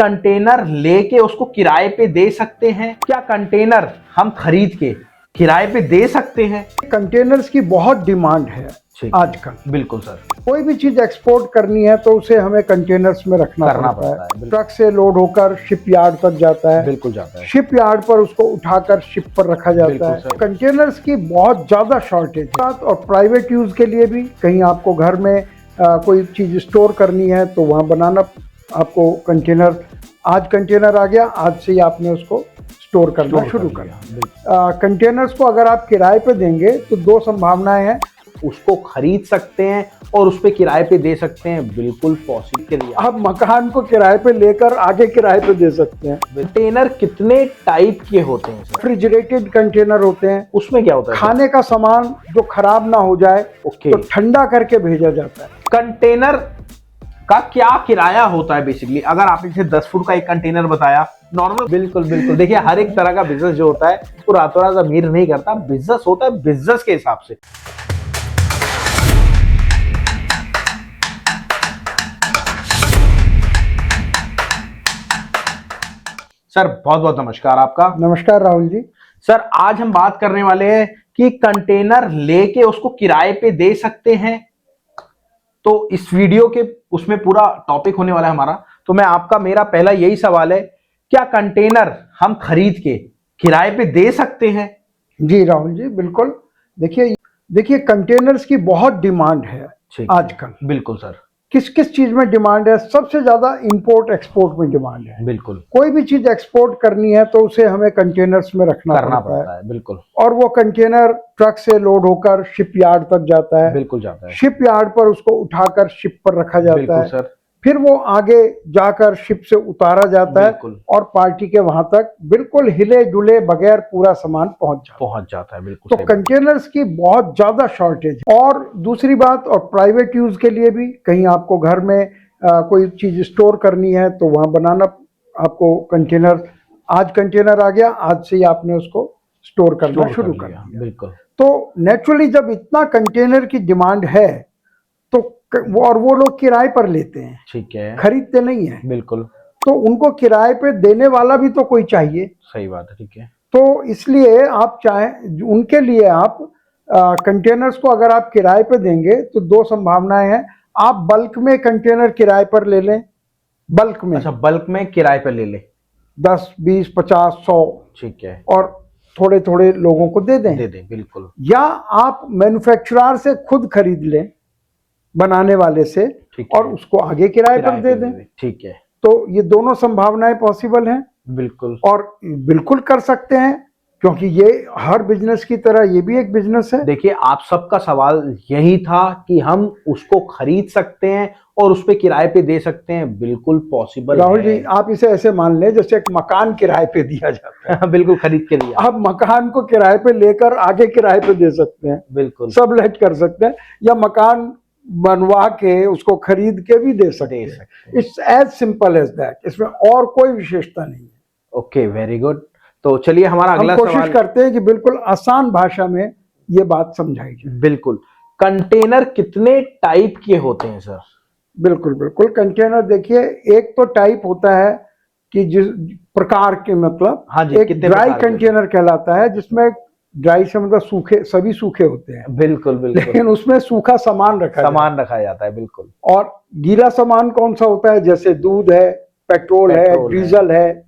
Container लेके उसको किराए पे दे सकते हैं? क्या कंटेनर हम खरीद के किराए पे दे सकते हैं? कंटेनर्स की बहुत डिमांड है आजकल। बिल्कुल सर। कोई भी चीज एक्सपोर्ट करनी है तो उसे हमें कंटेनर्स में रखना पड़ता है। ट्रक से लोड होकर शिप यार्ड तक जाता है, बिल्कुल जाता है। शिप यार्ड पर उसको उठाकर शिप पर रखा जाता है। कंटेनर्स की बहुत ज्यादा शॉर्टेज है और प्राइवेट यूज के लिए भी, कहीं आपको घर में कोई चीज स्टोर करनी है तो वहाँ बनाना आपको कंटेनर, आज कंटेनर आ गया, आज से ही आपने उसको स्टोर करना शुरू करना। कंटेनर्स को अगर आप किराए पे देंगे तो दो संभावनाएं हैं, उसको खरीद सकते हैं और उस पे किराए पे दे सकते हैं। बिल्कुल पॉसिबल। आप मकान को किराए पे लेकर आगे किराए पे दे सकते हैं। कंटेनर कितने टाइप के होते हैं? रेफ्रिजरेटेड कंटेनर होते हैं, उसमें क्या होता है? खाने का सामान जो खराब ना हो जाए तो ठंडा करके भेजा जाता है। कंटेनर का क्या किराया होता है? बेसिकली अगर आप इसे 10 फुट का एक कंटेनर बताया नॉर्मल। बिल्कुल बिल्कुल। देखिए, हर एक तरह का बिजनेस जो होता है वो रातों रात अमीर नहीं करता। बिजनेस होता है बिजनेस के हिसाब से। सर बहुत बहुत नमस्कार आपका। नमस्कार राहुल जी। सर आज हम बात करने वाले हैं कि कंटेनर लेके उसको किराए पे दे सकते हैं। तो इस वीडियो के उसमें पूरा टॉपिक होने वाला है हमारा। तो मेरा पहला यही सवाल है, क्या कंटेनर हम खरीद के किराए पे दे सकते हैं? जी राहुल जी, बिल्कुल। देखिए कंटेनर्स की बहुत डिमांड है आजकल। बिल्कुल सर। किस किस चीज में डिमांड है? सबसे ज्यादा इंपोर्ट एक्सपोर्ट में डिमांड है। बिल्कुल। कोई भी चीज एक्सपोर्ट करनी है तो उसे हमें कंटेनर्स में रखना पड़ता है। बिल्कुल। और वो कंटेनर ट्रक से लोड होकर शिप यार्ड तक जाता है। बिल्कुल जाता है। शिप यार्ड पर उसको उठाकर शिप पर रखा जाता है। सर। फिर वो आगे जाकर शिप से उतारा जाता है और पार्टी के वहां तक बिल्कुल हिले डुले बगैर पूरा सामान पहुंच जाता है। बिल्कुल। तो कंटेनर्स की बहुत ज्यादा शॉर्टेज है। और दूसरी बात, और प्राइवेट यूज के लिए भी, कहीं आपको घर में कोई चीज स्टोर करनी है तो वहां बनाना आपको कंटेनर, आज कंटेनर आ गया, आज से ही आपने उसको स्टोर करना शुरू कर दिया। बिल्कुल। तो नेचुरली जब इतना कंटेनर की डिमांड है तो वो लोग किराए पर लेते हैं, ठीक है, खरीदते नहीं है। बिल्कुल। तो उनको किराए पे देने वाला भी तो कोई चाहिए। सही बात है, ठीक है। तो इसलिए आप चाहें, उनके लिए आप कंटेनर्स को अगर आप किराए पे देंगे तो दो संभावनाएं हैं। आप बल्क में कंटेनर किराए पर ले लें, बल्क में। अच्छा, बल्क में किराए पर ले ले, 10, 20, 50, 100, ठीक है, और थोड़े थोड़े लोगों को दे दें। बिल्कुल। या आप मैन्युफैक्चरर से खुद खरीद लें, बनाने वाले से, और उसको आगे किराए पर दे दें। ठीक है। तो ये दोनों संभावनाएं पॉसिबल हैं। बिल्कुल। और बिल्कुल कर सकते हैं, क्योंकि ये हर बिजनेस की तरह ये भी एक बिजनेस है। देखिए, आप सबका सवाल यही था कि हम उसको खरीद सकते हैं और उस पे किराए पे दे सकते हैं। बिल्कुल पॉसिबल है। राहुल जी, आप इसे ऐसे मान लें जैसे एक मकान किराए पे दिया जाता है। बिल्कुल, खरीद के दिया। आप मकान को किराए पे लेकर आगे किराए पे दे सकते हैं। बिल्कुल। सबलेट कर सकते हैं, या मकान बनवा के उसको खरीद के भी दे सकते हैं। It's as simple as that. इसमें और कोई विशेषता नहीं है। Okay, very good. तो चलिए हमारा अगला सवाल, कोशिश करते हैं कि बिल्कुल आसान भाषा में ये बात समझाई जाए। बिल्कुल। कंटेनर कितने टाइप के होते हैं सर? बिल्कुल बिल्कुल। कंटेनर देखिए, एक तो टाइप होता है कि जिस प्रकार के, मतलब हाँ जी, एक ड्राई कंटेनर कहलाता है, जिसमें ड्राई से मतलब सूखे, सभी सूखे होते हैं। बिल्कुल बिल्कुल। लेकिन उसमें सूखा सामान रखा जाता है। बिल्कुल। और गीला सामान कौन सा होता है? जैसे दूध है, पेट्रोल है, डीजल है,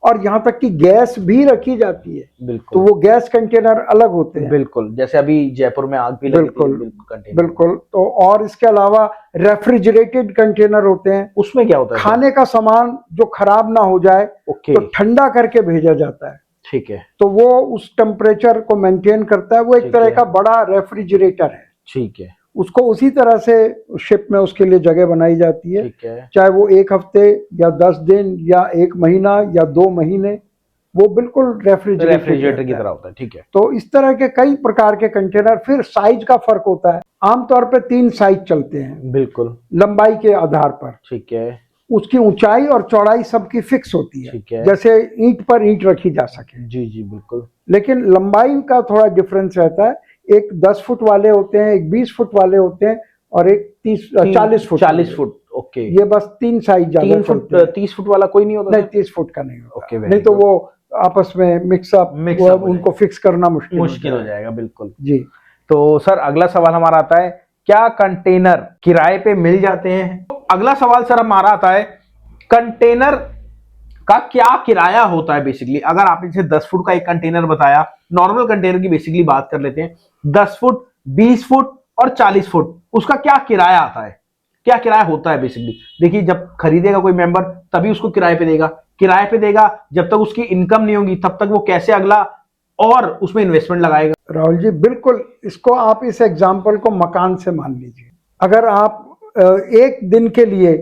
और यहाँ तक कि गैस भी रखी जाती है। बिल्कुल। तो वो गैस कंटेनर अलग होते हैं। बिल्कुल, जैसे अभी जयपुर में आग भी लगी थी। बिल्कुल। तो और इसके अलावा रेफ्रिजरेटेड कंटेनर होते हैं। उसमें क्या होता है? खाने का सामान जो खराब ना हो जाए तो ठंडा करके भेजा जाता है। ठीक है। तो वो उस टेम्परेचर को मेंटेन करता है। वो एक तरह का बड़ा रेफ्रिजरेटर है। ठीक है। उसको उसी तरह से शिप में उसके लिए जगह बनाई जाती है। ठीक है। चाहे वो 1 हफ्ते या 10 दिन या 1 महीना या 2 महीने, वो बिल्कुल रेफ्रिजरेटर की तरह होता है। ठीक है। तो इस तरह के कई प्रकार के कंटेनर। फिर साइज का फर्क होता है। आमतौर पे 3 साइज चलते हैं। बिल्कुल। लंबाई के आधार पर। ठीक है। उसकी ऊंचाई और चौड़ाई सबकी फिक्स होती है। ठीक है। जैसे ईंट पर ईंट रखी जा सके। जी जी, बिल्कुल। लेकिन लंबाई का थोड़ा डिफरेंस रहता है। एक 10 फुट वाले होते हैं, एक 20 फुट वाले होते हैं, और एक 40 फुट। ओके। ये बस 3 साइज ज्यादा 3 फुट चलते हैं। 30 फुट वाला कोई नहीं होता? नहीं 30 फुट का नहीं होता। ओके, नहीं तो वो आपस में मिक्सअप हो उनको फिक्स करना मुश्किल हो जाएगा। बिल्कुल जी। तो सर अगला सवाल हमारा आता है, क्या कंटेनर किराए पे मिल जाते हैं? तो अगला सवाल सर हमारा आता है, कंटेनर का क्या किराया होता है बेसिकली? अगर आपने जैसे 10 फुट का एक कंटेनर बताया, नॉर्मल कंटेनर की बेसिकली बात कर लेते हैं, 10 फुट, 20 फुट और 40 फुट, उसका क्या किराया आता है, क्या किराया होता है बेसिकली? देखिए जब खरीदेगा कोई मेंबर तभी उसको किराए पे देगा, किराए पे देगा, जब तक उसकी इनकम नहीं होगी तब तक वो कैसे अगला और उसमें इन्वेस्टमेंट लगाएगा? राहुल जी बिल्कुल, इसको आप इस एग्जाम्पल को मकान से मान लीजिए। अगर आप एक दिन के लिए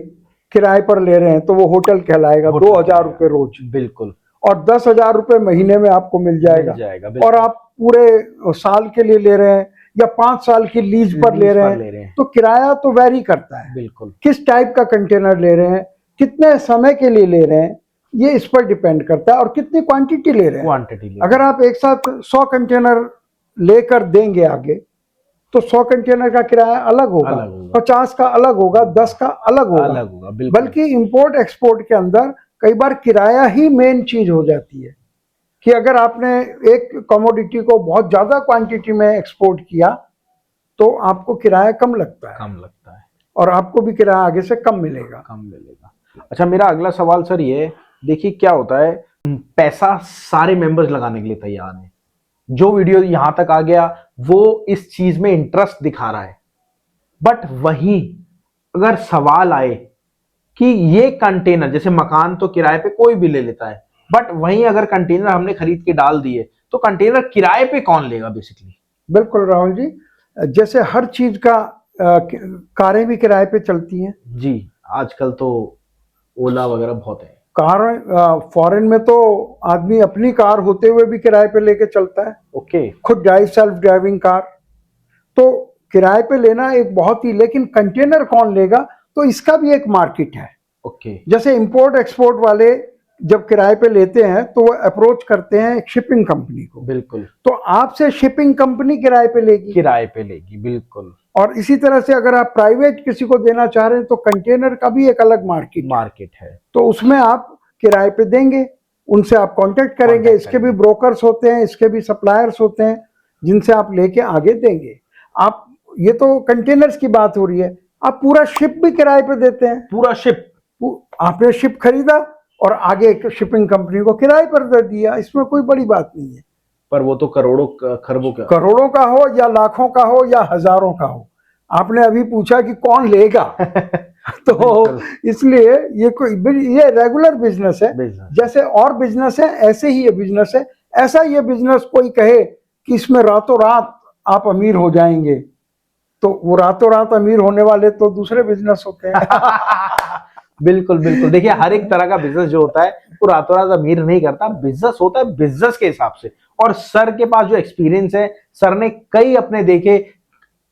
किराए पर ले रहे हैं तो वो होटल कहलाएगा, 2,000 रुपये रोज। बिल्कुल। और 10,000 रुपये महीने में आपको मिल जाएगा। और आप पूरे साल के लिए ले रहे हैं या 5 साल की लीज पर ले रहे हैं तो किराया तो वैरी करता है। बिल्कुल। किस टाइप का कंटेनर ले रहे हैं, कितने समय के लिए ले रहे हैं, ये इस पर डिपेंड करता है, और कितनी क्वांटिटी ले रहे हैं। अगर आप एक साथ 100 कंटेनर लेकर देंगे आगे तो 100 कंटेनर का किराया अलग होगा, 50 का अलग होगा, 10 का अलग होगा। बल्कि इंपोर्ट एक्सपोर्ट के अंदर कई बार किराया ही मेन चीज हो जाती है कि अगर आपने एक कमोडिटी को बहुत ज्यादा क्वांटिटी में एक्सपोर्ट किया तो आपको किराया कम लगता है और आपको भी किराया आगे से कम मिलेगा। अच्छा मेरा अगला सवाल सर ये, देखिए क्या होता है, पैसा सारे मेंबर्स लगाने के लिए तैयार हैं, जो वीडियो यहां तक आ गया वो इस चीज में इंटरेस्ट दिखा रहा है, बट वहीं अगर सवाल आए कि ये कंटेनर, जैसे मकान तो किराए पे कोई भी ले लेता है, बट वहीं अगर कंटेनर हमने खरीद के डाल दिए तो कंटेनर किराए पे कौन लेगा बेसिकली? बिल्कुल राहुल जी, जैसे हर चीज का कारें भी किराए पे चलती हैं जी, आजकल तो ओला वगैरह बहुत है। कार फॉरेन में तो आदमी अपनी कार होते हुए भी किराए पे लेके चलता है। ओके। खुद ड्राइव, सेल्फ ड्राइविंग कार। तो किराए पे लेना एक बहुत ही, लेकिन कंटेनर कौन लेगा तो इसका भी एक मार्केट है। ओके। जैसे इंपोर्ट एक्सपोर्ट वाले जब किराए पे लेते हैं तो वो अप्रोच करते हैं एक शिपिंग कंपनी को। बिल्कुल। तो आपसे शिपिंग कंपनी किराए पे लेगी। बिल्कुल। और इसी तरह से अगर आप प्राइवेट किसी को देना चाह रहे हैं तो कंटेनर का भी एक अलग मार्केट है, तो उसमें आप किराए पे देंगे, उनसे आप कांटेक्ट करेंगे। इसके भी ब्रोकर्स होते हैं, इसके भी सप्लायर्स होते हैं जिनसे आप लेके आगे देंगे। आप, ये तो कंटेनर्स की बात हो रही है, आप पूरा शिप भी किराए पे देते हैं। पूरा शिप, आपने शिप खरीदा और आगे शिपिंग कंपनी को किराए पर दे दिया, इसमें कोई बड़ी बात नहीं है। पर वो तो करोड़ों करोड़ों का हो या लाखों का हो या हजारों का हो, आपने अभी पूछा कि कौन लेगा तो इसलिए ये रेगुलर बिजनेस है। जैसे और बिजनेस है ऐसे ही ये बिजनेस है। ऐसा ये बिजनेस कोई कहे कि इसमें रातों रात आप अमीर हो जाएंगे, तो वो रातों रात अमीर होने वाले तो दूसरे बिजनेस होते हैं बिल्कुल। देखिए हर एक तरह का बिजनेस जो होता है वो रातों रात अमीर नहीं करता, बिजनेस होता है बिजनेस के हिसाब से। और सर के पास जो एक्सपीरियंस है, सर ने कई अपने देखे,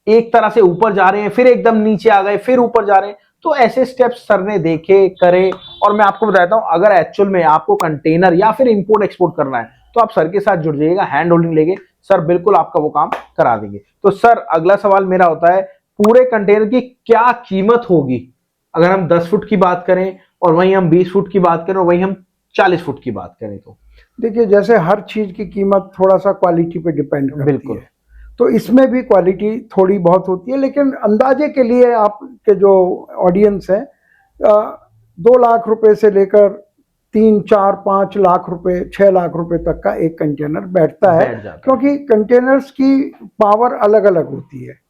एक तरह से ऊपर जा रहे हैं, फिर एकदम नीचे आ गए, फिर ऊपर जा रहे हैं, तो ऐसे स्टेप्स सर ने देखे, करे। और मैं आपको बताता हूं, अगर एक्चुअल में आपको कंटेनर या फिर इंपोर्ट एक्सपोर्ट करना है तो आप सर के साथ जुड़ जाइएगा, हैंड होल्डिंग लेके, सर बिल्कुल आपका वो काम करा देंगे। तो सर अगला सवाल मेरा होता है, पूरे कंटेनर की क्या कीमत होगी अगर हम 10 फुट की बात करें और वहीं हम 20 फुट की बात करें और वहीं हम 40 फुट की बात करें? तो देखिए जैसे हर चीज की कीमत थोड़ा सा क्वालिटी पे डिपेंड करती है, तो इसमें भी क्वालिटी थोड़ी बहुत होती है, लेकिन अंदाजे के लिए आपके जो ऑडियंस है 2 लाख रुपए से लेकर 3, 4, 5 लाख रुपए, 6 लाख रुपए तक का एक कंटेनर बैठता है, क्योंकि कंटेनर्स की पावर अलग अलग होती है।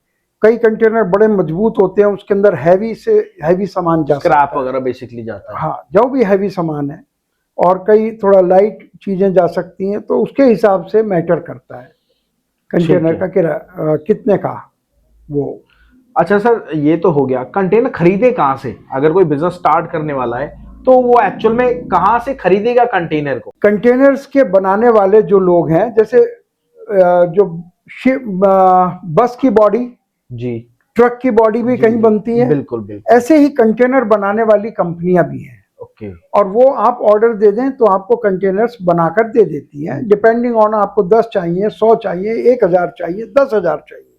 कई कंटेनर बड़े मजबूत होते हैं, उसके अंदर हैवी से हैवी सामान जा सकता है, स्क्रैप वगैरह बेसिकली जाता है, हाँ जो भी हैवी सामान है, और कई थोड़ा लाइट चीजें जा सकती हैं, तो उसके हिसाब से मैटर करता है कंटेनर का किराया कितने का वो। अच्छा सर ये तो हो गया, कंटेनर खरीदे कहाँ से? अगर कोई बिजनेस स्टार्ट करने वाला है तो वो एक्चुअल में कहाँ से खरीदेगा कंटेनर को? कंटेनर्स के बनाने वाले जो लोग हैं, जैसे जो बस की बॉडी, जी, ट्रक की बॉडी भी कहीं बनती है, बिल्कुल। ऐसे ही कंटेनर बनाने वाली कंपनियां भी हैं। ओके। और वो आप ऑर्डर दे दें तो आपको कंटेनर्स बनाकर दे देती हैं, डिपेंडिंग ऑन आपको 10 चाहिए, 100 चाहिए, 1000 चाहिए, 10,000 चाहिए,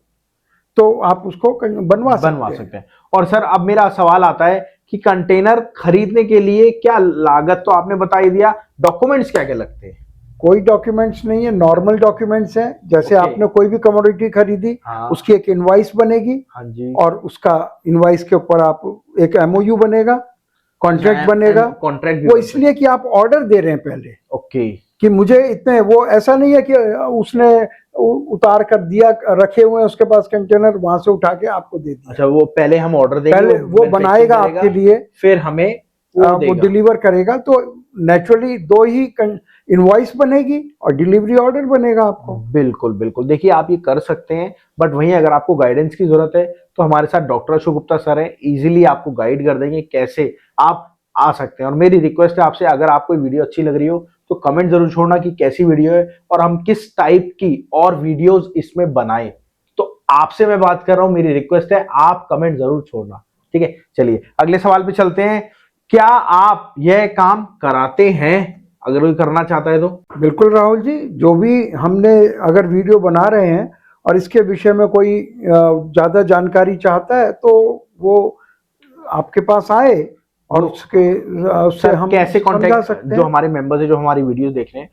तो आप उसको बनवा सकते हैं। और सर अब मेरा सवाल आता है कि कंटेनर खरीदने के लिए क्या लागत तो आपने बता ही दिया, डॉक्यूमेंट्स क्या क्या लगते हैं? कोई डॉक्यूमेंट्स नहीं है, नॉर्मल डॉक्यूमेंट्स हैं। जैसे Okay. आपने कोई भी कमोडिटी खरीदी, हाँ। उसकी एक इनवॉइस बनेगी, हाँ जी। और उसका इनवॉइस के ऊपर आप एक एमओयू बनेगा, कॉन्ट्रैक्ट बनेगा। कॉन्ट्रैक्ट वो इसलिए कि आप ऑर्डर दे रहे हैं पहले, ओके। कि मुझे इतने, वो ऐसा नहीं है कि उसने उतार कर दिया, रखे हुए हैं उसके पास कंटेनर, वहां से उठा के आपको दे दिया। अच्छा, वो पहले हम ऑर्डर देंगे, पहले वो बनाएगा आपके लिए, फिर हमें वो डिलीवर करेगा। तो नेचुरली दो ही इनवॉइस बनेगी और डिलीवरी ऑर्डर बनेगा आपको। बिल्कुल बिल्कुल, देखिए आप ये कर सकते हैं, बट वहीं अगर आपको गाइडेंस की जरूरत है तो हमारे साथ डॉक्टर अशोक गुप्ता सर है, इजीली आपको गाइड कर देंगे कैसे आप आ सकते हैं। और मेरी रिक्वेस्ट है आपसे, अगर आपको वीडियो अच्छी लग रही हो तो कमेंट जरूर छोड़ना कि कैसी वीडियो है और हम किस टाइप की और वीडियोस इसमें बनाएं। तो आपसे मैं बात कर रहा हूं, मेरी रिक्वेस्ट है आप कमेंट जरूर छोड़ना, ठीक है। चलिए अगले सवाल पे चलते हैं। क्या आप यह काम कराते हैं? अगर कोई करना चाहता है तो। बिल्कुल राहुल जी, जो भी हमने अगर वीडियो बना रहे हैं और इसके विषय में कोई ज़्यादा जानकारी चाहता है तो वो आपके पास आए और उससे हम कैसे समझा कांटेक्ट, सकते जो हैं। हमारे मेंबर्स है जो हमारी वीडियोस देख रहे हैं,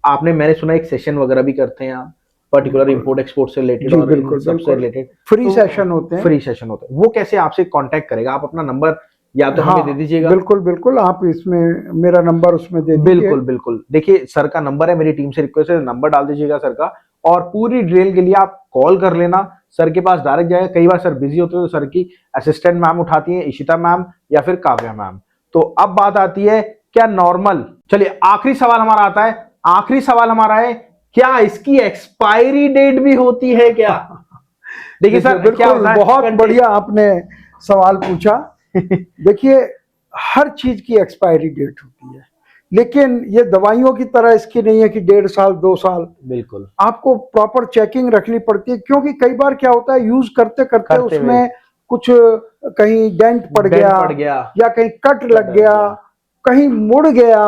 आपने मैंने सुना एक सेशन वगैरह भी करते हैं आप, पर्टिकुलर इंपोर्ट एक्सपोर्ट से रिलेटेड जी और बिल्कुल, इन सबसे रिलेटेड फ्री सेशन होते हैं। फ्री सेशन होते हैं, वो कैसे आपसे कांटेक्ट करेगा? आप अपना नंबर या तो हमें दे दीजिएगा। बिल्कुल बिल्कुल, आप इसमें मेरा नंबर उसमें दे दीजिए। बिल्कुल बिल्कुल, देखिए सर का नंबर है, मेरी टीम से रिक्वेस्ट है नंबर डाल दीजिएगा सर का, और पूरी डिटेल के लिए आप कॉल कर लेना, सर के पास डायरेक्ट जाएगा। कई बार सर बिजी होते हैं तो सर की असिस्टेंट मैम उठाती हैं, इशिता मैम या फिर काव्या मैम। तो अब बात आती है क्या नॉर्मल, चलिए आखिरी सवाल हमारा आता है, आखिरी सवाल हमारा है, क्या इसकी एक्सपायरी डेट भी होती है क्या? देखिए सर, बिल्कुल, बहुत बढ़िया आपने सवाल पूछा। देखिए हर चीज की एक्सपायरी डेट होती है, लेकिन ये दवाइयों की तरह इसकी नहीं है कि 1.5 साल 2 साल। बिल्कुल, आपको प्रॉपर चेकिंग रखनी पड़ती है, क्योंकि कई बार क्या होता है, यूज करते करते उसमें कुछ कहीं डेंट पड़ गया या कहीं कट लग गया, कहीं मुड़ गया,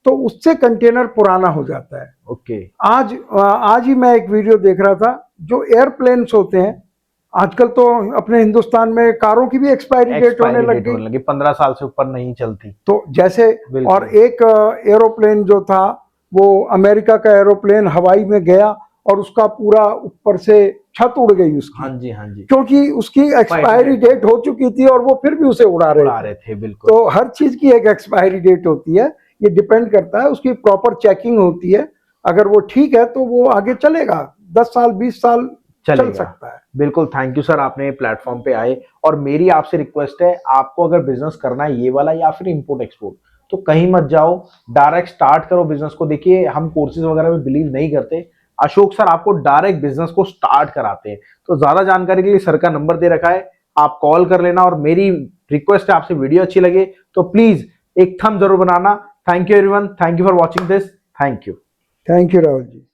तो उससे कंटेनर पुराना हो जाता है। ओके। आज ही मैं एक वीडियो देख रहा था, जो एयरप्लेन्स होते हैं आजकल, तो अपने हिंदुस्तान में कारों की भी एक्सपायरी डेट होने लग गई, 15 साल से ऊपर नहीं चलती तो जैसे। और एक एरोप्लेन जो था, वो अमेरिका का एरोप्लेन हवाई में गया और उसका पूरा ऊपर से छत उड़ गई उसकी। हाँ जी, हाँ जी, क्योंकि उसकी एक्सपायरी डेट हो चुकी थी और वो फिर भी उसे उड़ा रहे थे। बिल्कुल। तो हर चीज की एक एक्सपायरी डेट होती है, ये डिपेंड करता है, उसकी प्रॉपर चेकिंग होती है। अगर वो ठीक है तो वो आगे चलेगा, 10 साल 20 साल चल सकता है। बिल्कुल, थैंक यू सर, आपने प्लेटफॉर्म पे आए। और मेरी आपसे रिक्वेस्ट है, आपको अगर बिजनेस करना है ये वाला या फिर इंपोर्ट एक्सपोर्ट, तो कहीं मत जाओ, डायरेक्ट स्टार्ट करो बिजनेस को। देखिए हम कोर्सेज वगैरह में बिलीव नहीं करते, अशोक सर आपको डायरेक्ट बिजनेस को स्टार्ट कराते हैं। तो ज्यादा जानकारी के लिए सर का नंबर दे रखा है, आप कॉल कर लेना। और मेरी रिक्वेस्ट है, आपसे वीडियो अच्छी लगे तो प्लीज एक थंब जरूर बनाना। Thank you everyone, thank you for watching this, thank you Rahul ji.